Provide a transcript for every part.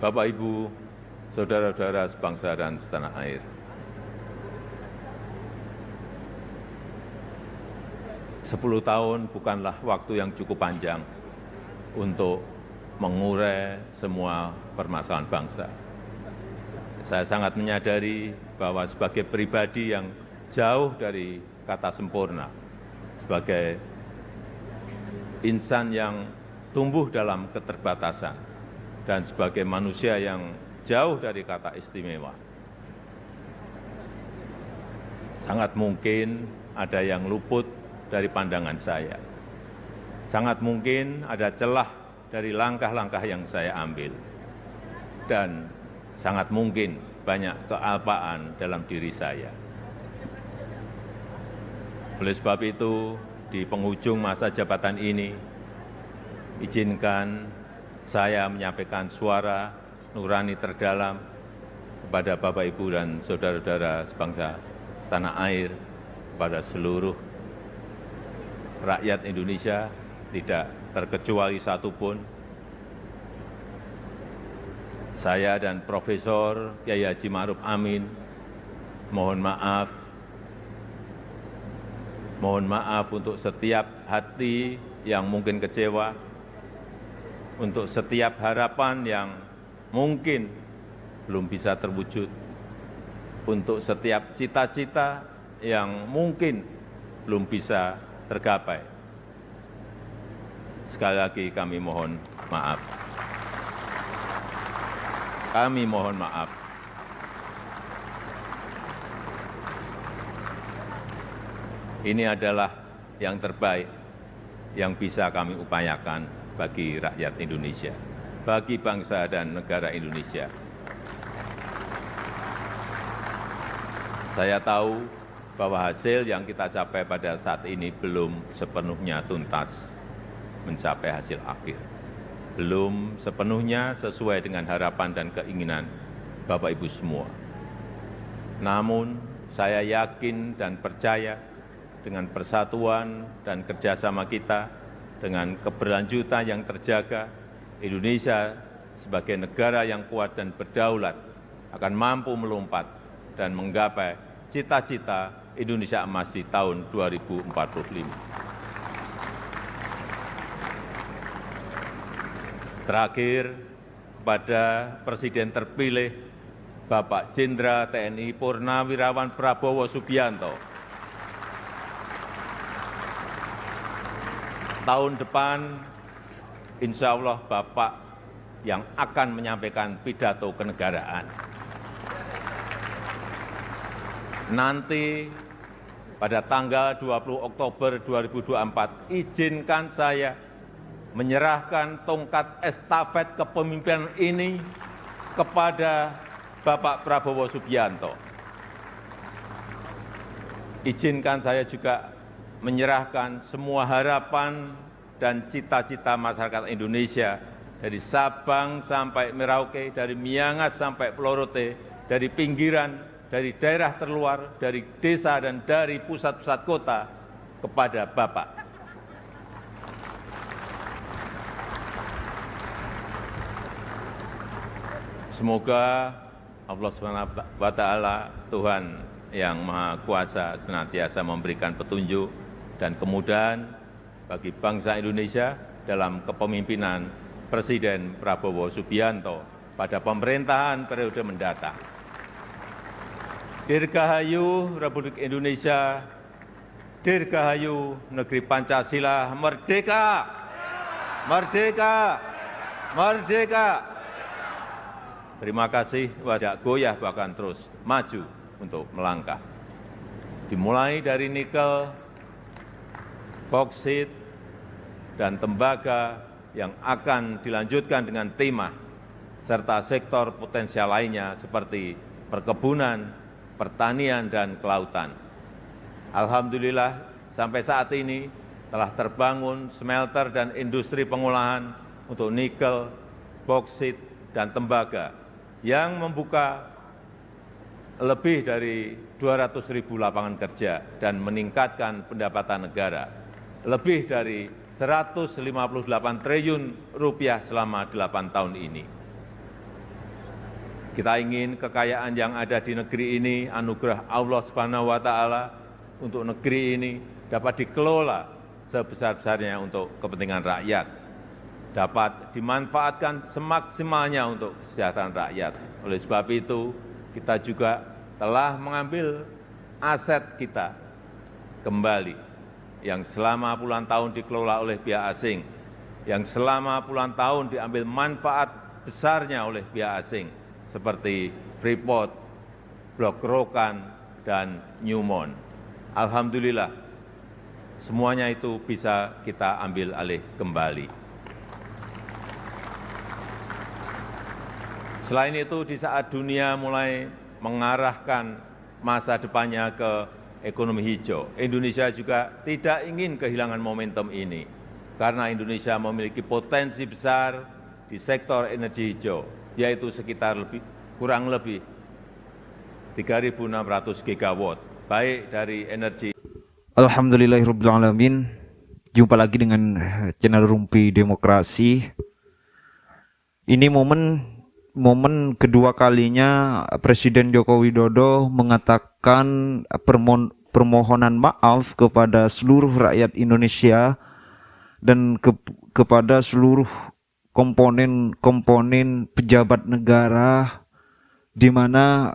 Bapak, Ibu, saudara-saudara sebangsa dan setanah air. Sepuluh tahun bukanlah waktu yang cukup panjang untuk mengurai semua permasalahan bangsa. Saya sangat menyadari bahwa sebagai pribadi yang jauh dari kata sempurna, sebagai insan yang tumbuh dalam keterbatasan, dan sebagai manusia yang jauh dari kata istimewa, sangat mungkin ada yang luput dari pandangan saya. Sangat mungkin ada celah dari langkah-langkah yang saya ambil. Dan sangat mungkin banyak kealpaan dalam diri saya. Oleh sebab itu, di penghujung masa jabatan ini, izinkan saya menyampaikan suara nurani terdalam kepada Bapak, Ibu, dan saudara-saudara sebangsa tanah air, kepada seluruh rakyat Indonesia, tidak terkecuali satupun. Saya dan Profesor Kyai Haji Ma'ruf Amin mohon maaf untuk setiap hati yang mungkin kecewa, untuk setiap harapan yang mungkin belum bisa terwujud, untuk setiap cita-cita yang mungkin belum bisa tergapai. Sekali lagi kami mohon maaf. Kami mohon maaf. Ini adalah yang terbaik yang bisa kami upayakan bagi rakyat Indonesia, bagi bangsa dan negara Indonesia. Saya tahu bahwa hasil yang kita capai pada saat ini belum sepenuhnya tuntas mencapai hasil akhir. Belum sepenuhnya sesuai dengan harapan dan keinginan Bapak Ibu semua. Namun, saya yakin dan percaya dengan persatuan dan kerjasama kita, dengan keberlanjutan yang terjaga, Indonesia sebagai negara yang kuat dan berdaulat akan mampu melompat dan menggapai cita-cita Indonesia Emas di tahun 2045. Terakhir, kepada Presiden terpilih Bapak Jenderal TNI Purnawirawan Prabowo Subianto, tahun depan insya Allah Bapak yang akan menyampaikan pidato kenegaraan. Nanti pada tanggal 20 Oktober 2024, izinkan saya menyerahkan tongkat estafet kepemimpinan ini kepada Bapak Prabowo Subianto. Izinkan saya juga menyerahkan semua harapan dan cita-cita masyarakat Indonesia dari Sabang sampai Merauke, dari Miangas sampai Pulau Rote, dari pinggiran, dari daerah terluar, dari desa dan dari pusat-pusat kota kepada Bapak. Semoga Allah SWT, Tuhan yang Maha Kuasa, senantiasa memberikan petunjuk dan kemudahan bagi bangsa Indonesia dalam kepemimpinan Presiden Prabowo Subianto pada pemerintahan periode mendatang. Dirgahayu Republik Indonesia, Dirgahayu Negeri Pancasila, merdeka! Merdeka! Merdeka! Terima kasih, wajah goyah bahkan terus maju untuk melangkah. Dimulai dari nikel, boksit, dan tembaga yang akan dilanjutkan dengan timah, serta sektor potensial lainnya seperti perkebunan, pertanian, dan kelautan. Alhamdulillah, sampai saat ini telah terbangun smelter dan industri pengolahan untuk nikel, boksit, dan tembaga yang membuka lebih dari 200.000 lapangan kerja dan meningkatkan pendapatan negara lebih dari 158 triliun rupiah selama 8 tahun ini. Kita ingin kekayaan yang ada di negeri ini, anugerah Allah Subhanahu wa Ta'ala untuk negeri ini dapat dikelola sebesar-besarnya untuk kepentingan rakyat, dapat dimanfaatkan semaksimalnya untuk kesejahteraan rakyat. Oleh sebab itu, kita juga telah mengambil aset kita kembali yang selama puluhan tahun dikelola oleh pihak asing, yang selama puluhan tahun diambil manfaat besarnya oleh pihak asing, seperti Freeport, Blok Rokan, dan Newmont. Alhamdulillah, semuanya itu bisa kita ambil alih kembali. Selain itu, di saat dunia mulai mengarahkan masa depannya ke ekonomi hijau, Indonesia juga tidak ingin kehilangan momentum ini, karena Indonesia memiliki potensi besar di sektor energi hijau, yaitu sekitar kurang lebih 3.600 gigawatt, baik dari energi. Alhamdulillahirrabbilalamin. Jumpa lagi dengan channel Rumpi Demokrasi. Ini momen kedua kalinya Presiden Joko Widodo mengatakan permohonan maaf kepada seluruh rakyat Indonesia dan kepada seluruh komponen pejabat negara, di mana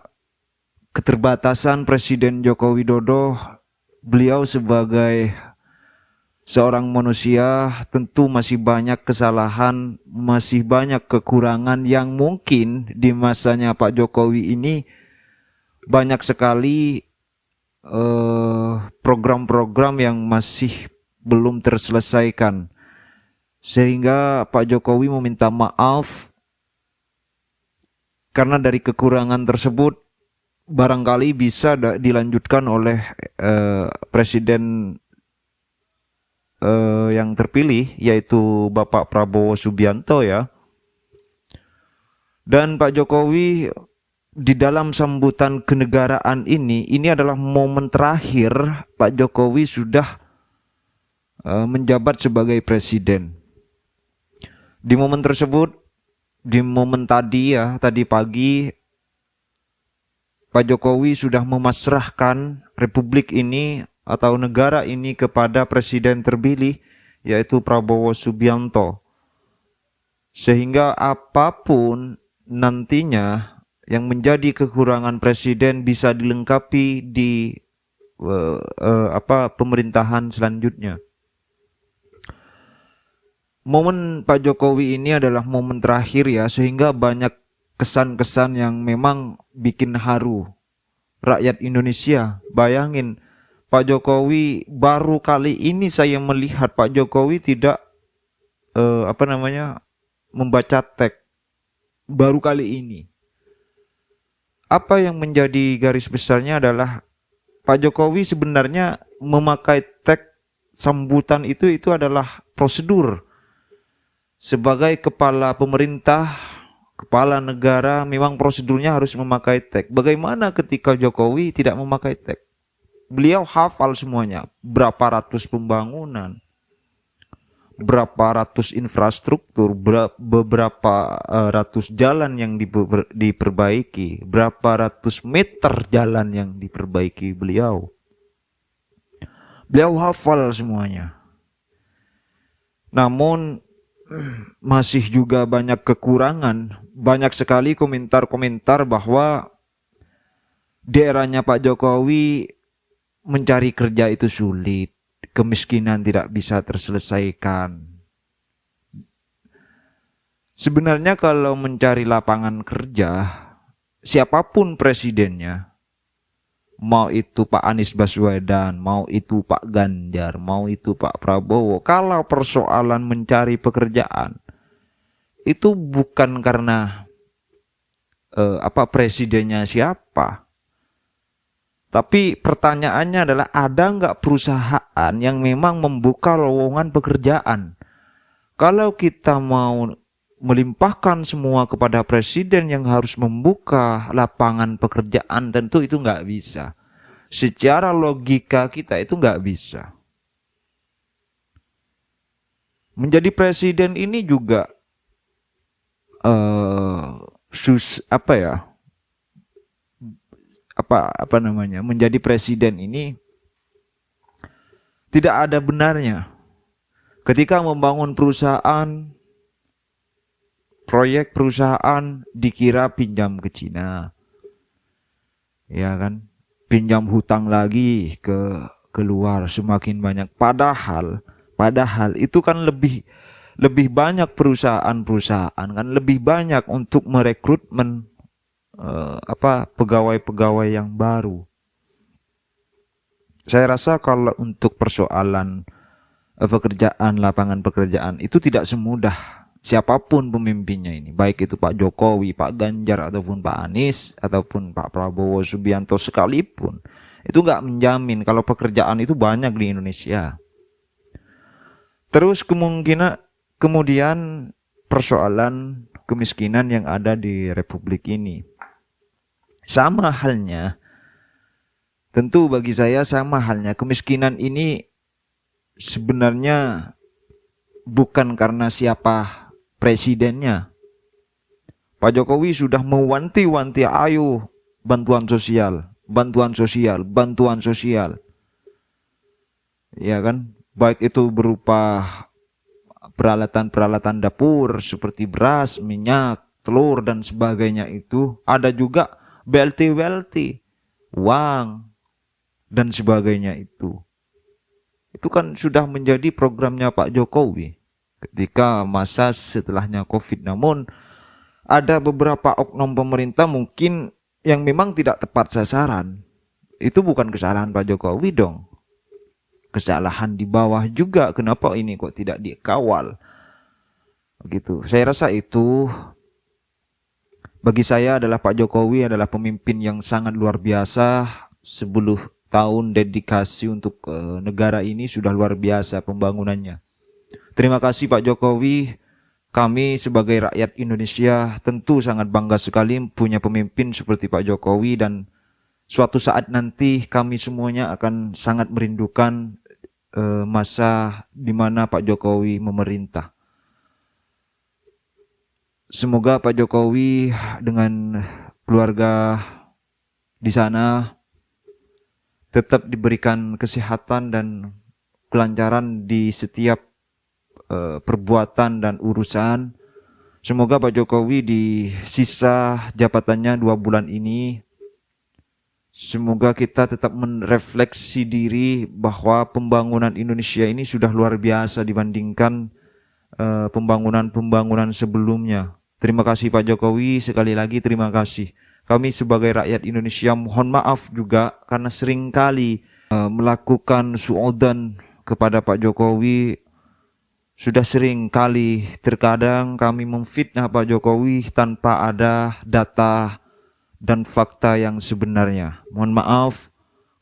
keterbatasan Presiden Joko Widodo, beliau sebagai seorang manusia tentu masih banyak kesalahan, masih banyak kekurangan yang mungkin di masanya Pak Jokowi ini banyak sekali program-program yang masih belum terselesaikan. Sehingga Pak Jokowi meminta maaf karena dari kekurangan tersebut barangkali bisa dilanjutkan oleh Presiden yang terpilih, yaitu Bapak Prabowo Subianto ya. Dan Pak Jokowi di dalam sambutan kenegaraan ini adalah momen terakhir Pak Jokowi sudah menjabat sebagai presiden. Di momen tersebut, di momen tadi pagi, Pak Jokowi sudah memasrahkan republik ini atau negara ini kepada presiden terpilih, yaitu Prabowo Subianto. Sehingga apapun nantinya yang menjadi kekurangan presiden bisa dilengkapi di pemerintahan selanjutnya. Momen Pak Jokowi ini adalah momen terakhir ya, sehingga banyak kesan-kesan yang memang bikin haru rakyat Indonesia. Bayangin, Pak Jokowi baru kali ini saya melihat Pak Jokowi tidak membaca teks. Baru kali ini. Apa yang menjadi garis besarnya adalah Pak Jokowi sebenarnya memakai teks sambutan itu adalah prosedur. Sebagai kepala pemerintah, kepala negara, memang prosedurnya harus memakai teks. Bagaimana ketika Jokowi tidak memakai teks? Beliau hafal semuanya, berapa ratus pembangunan, berapa ratus infrastruktur, beberapa ratus jalan yang diperbaiki, berapa ratus meter jalan yang diperbaiki beliau. Beliau hafal semuanya. Namun masih juga banyak kekurangan. Banyak sekali komentar-komentar bahwa di eranya Pak Jokowi mencari kerja itu sulit, kemiskinan tidak bisa terselesaikan. Sebenarnya kalau mencari lapangan kerja, siapapun presidennya, mau itu Pak Anies Baswedan, mau itu Pak Ganjar, mau itu Pak Prabowo, kalau persoalan mencari pekerjaan, itu bukan karena presidennya siapa. Tapi pertanyaannya adalah, ada nggak perusahaan yang memang membuka lowongan pekerjaan? Kalau kita mau melimpahkan semua kepada presiden yang harus membuka lapangan pekerjaan, tentu itu nggak bisa. Secara logika kita itu nggak bisa. Menjadi presiden ini juga menjadi presiden ini tidak ada benarnya. Ketika membangun perusahaan, proyek perusahaan dikira pinjam ke Cina, ya kan? Pinjam hutang lagi ke keluar semakin banyak. Padahal itu kan lebih banyak perusahaan-perusahaan kan lebih banyak untuk merekrutmen pegawai-pegawai yang baru. Saya rasa kalau untuk persoalan pekerjaan, lapangan pekerjaan itu tidak semudah siapapun pemimpinnya ini, baik itu Pak Jokowi, Pak Ganjar, ataupun Pak Anies, ataupun Pak Prabowo Subianto sekalipun, itu nggak menjamin kalau pekerjaan itu banyak di Indonesia. Terus kemudian persoalan kemiskinan yang ada di Republik ini. Sama halnya, tentu bagi saya sama halnya, kemiskinan ini sebenarnya bukan karena siapa presidennya. Pak Jokowi sudah mewanti-wanti, ayo bantuan sosial. Ya kan? Baik itu berupa peralatan-peralatan dapur seperti beras, minyak, telur dan sebagainya itu. Ada juga BLT, uang dan sebagainya itu. Itu kan sudah menjadi programnya Pak Jokowi ketika masa setelahnya COVID. Namun ada beberapa oknum pemerintah mungkin yang memang tidak tepat sasaran. Itu bukan kesalahan Pak Jokowi dong. Kesalahan di bawah juga. Kenapa ini kok tidak dikawal? Begitu. Saya rasa itu bagi saya adalah Pak Jokowi adalah pemimpin yang sangat luar biasa. 10 tahun dedikasi untuk negara ini sudah luar biasa pembangunannya. Terima kasih Pak Jokowi. Kami sebagai rakyat Indonesia tentu sangat bangga sekali punya pemimpin seperti Pak Jokowi, dan suatu saat nanti kami semuanya akan sangat merindukan masa di mana Pak Jokowi memerintah. Semoga Pak Jokowi dengan keluarga di sana tetap diberikan kesehatan dan kelancaran di setiap perbuatan dan urusan. Semoga Pak Jokowi di sisa jabatannya 2 bulan ini, semoga kita tetap merefleksi diri bahwa pembangunan Indonesia ini sudah luar biasa dibandingkan pembangunan sebelumnya. Terima kasih Pak Jokowi, sekali lagi terima kasih. Kami sebagai rakyat Indonesia mohon maaf juga karena seringkali melakukan suodan kepada Pak Jokowi. Sudah sering kali terkadang kami memfitnah Pak Jokowi tanpa ada data dan fakta yang sebenarnya. Mohon maaf,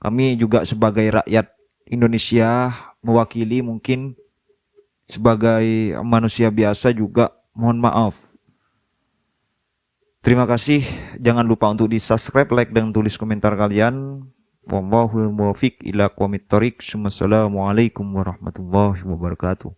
kami juga sebagai rakyat Indonesia mewakili mungkin sebagai manusia biasa juga mohon maaf. Terima kasih. Jangan lupa untuk di-subscribe, like, dan tulis komentar kalian. Wallahul muwaffiq ila aqwamit thoriq. Wassalamualaikum warahmatullahi wabarakatuh.